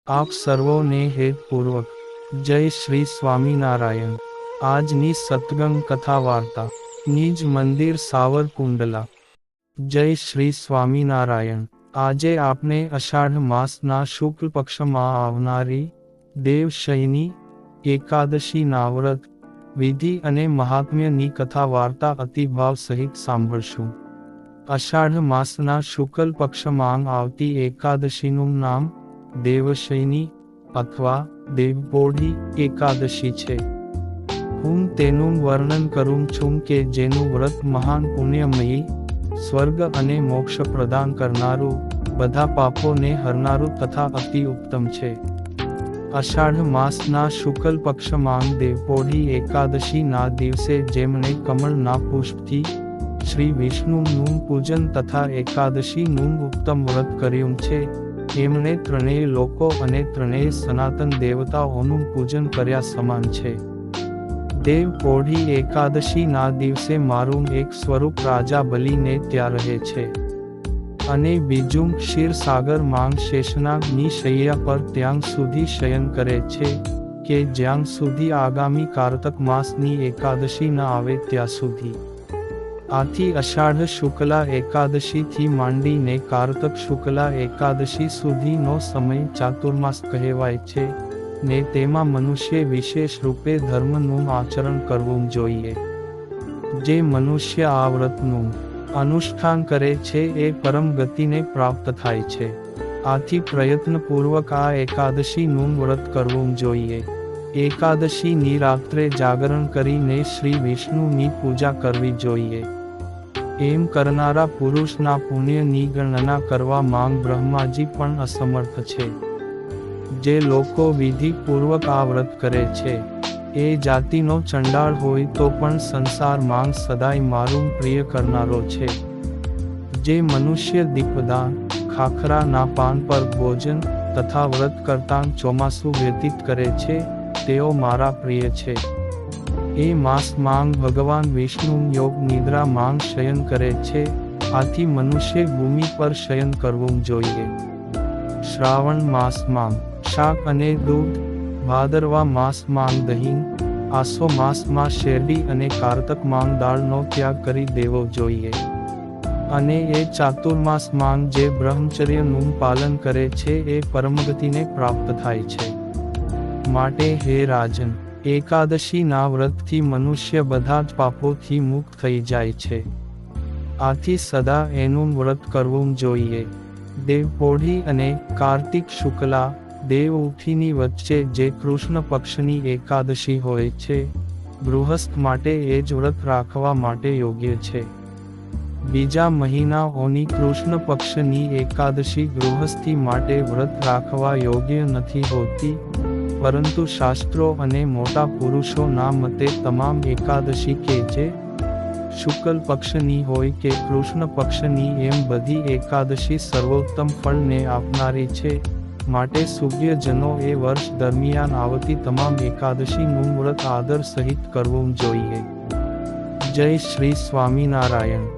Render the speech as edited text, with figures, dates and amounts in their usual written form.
આપ સર્વોને હેતપૂર્વક જય શ્રી સ્વામિનારાયણ। આજની સત્સંગ કથા વાર્તા નિજ મંદિર સાવરકુંડલા। જય શ્રી સ્વામિનારાયણ। આજે આપણે અષાઢ માસના શુક્લ પક્ષમાં આવનારી દેવશયની એકાદશીના વ્રત વિધિ અને મહાત્મ્યની કથા વાર્તા અતિભાવ સહિત સાંભળશું। અષાઢ માસના શુક્લ પક્ષમાં આવતી એકાદશીનું નામ દેવશયની અથવા દેવપોઢી એકાદશી છે। હું તેનું વર્ણન કરું છું કે જેનું વ્રત મહાન પુણ્યમયી, સ્વર્ગ અને મોક્ષ પ્રદાન કરનારું, બધા પાપોને હરનારું તથા અતિ ઉત્તમ છે। અષાઢ માસના શુક્લ પક્ષમાં દેવપોઢી એકાદશીના દિવસે જેમણે કમળના પુષ્પથી શ્રી વિષ્ણુનું પૂજન તથા એકાદશીનું ઉત્તમ વ્રત કર્યું છે, એમણે ત્રણેય લોકો અને ત્રણેય સનાતન દેવતાઓનું પૂજન કર્યા સમાન છે। દેવપોઢી એકાદશીના દિવસે મારું એક સ્વરૂપ રાજા બલીને ત્યાં રહે છે અને બીજું ક્ષીરસાગર માંગ શેષનાગની શૈયા પર ત્યાં સુધી શયન કરે છે કે જ્યાં સુધી આગામી કારતક માસની એકાદશી ન આવે ત્યાં સુધી। આથી અષાઢ શુક્લા એકાદશીથી માંડીને કારતક શુક્લા એકાદશી સુધીનો સમય ચાતુર્માસ કહેવાય છે ને તેમાં મનુષ્ય વિશેષ રૂપે ધર્મનું આચરણ કરવું જોઈએ। જે મનુષ્ય આ વ્રતનું અનુષ્ઠાન કરે છે એ પરમ ગતિને પ્રાપ્ત થાય છે। આથી પ્રયત્નપૂર્વક આ એકાદશીનું વ્રત કરવું જોઈએ। એકાદશીની રાત્રે જાગરણ કરીને શ્રી વિષ્ણુની પૂજા કરવી જોઈએ। એમ કરનારા પુરુષના પુણ્યની ગણના કરવા માંગ બ્રહ્માજી પણ અસમર્થ છે। જે લોકો વિધિપૂર્વક આ વ્રત કરે છે એ જાતિનો ચંડાળ હોય તો પણ સંસાર માંગ સદાય મારું પ્રિય કરનારો છે। જે મનુષ્ય દીપદાન, ખાખરાના પાન પર ભોજન તથા વ્રત કરતાં ચોમાસું વ્યતીત કરે છે તેઓ મારા પ્રિય છે। એ માસ માંગ ભગવાન વિષ્ણુ યોગ નિદ્રા માંગ શયન કરે છે। આથી મનુષ્ય ભૂમિ પર શયન કરવું જોઈએ। શ્રાવણ માસ માંગ શાક અને દૂધ, ભાદરવા માસ માંગ દહીં, આસો માસમાં શેરડી અને કારતક માંગ દાળનો ત્યાગ કરી દેવો જોઈએ। અને એ ચાતુર્માસ માંગ જે બ્રહ્મચર્યનું પાલન કરે છે એ પરમગતિને પ્રાપ્ત થાય છે। માટે હે રાજન, એકાદશીના વ્રતથી મનુષ્ય બધા જ પાપોથી મુક્ત થઈ જાય છે। આથી સદા એનું વ્રત કરવું જોઈએ। દેવપોઢી અને કાર્તિક શુક્લા દેવ ઉઠીની વચ્ચે જે કૃષ્ણ પક્ષની એકાદશી હોય છે, ગૃહસ્થ માટે એ જ વ્રત રાખવા માટે યોગ્ય છે। બીજા મહિનાઓની કૃષ્ણ પક્ષની એકાદશી ગૃહસ્થી માટે વ્રત રાખવા યોગ્ય નથી હોતી, પરંતુ શાસ્ત્રો અને મોટા પુરુષોના મતે તમામ એકાદશી કે જે શુક્લ પક્ષની હોય કે કૃષ્ણ પક્ષની એમ બધી એકાદશી સર્વોત્તમ ફળને આપનારી છે। માટે સૂર્યજનો એ વર્ષ દરમિયાન આવતી તમામ એકાદશીનું વ્રત આદર સહિત કરવું જોઈએ। જય શ્રી સ્વામિનારાયણ।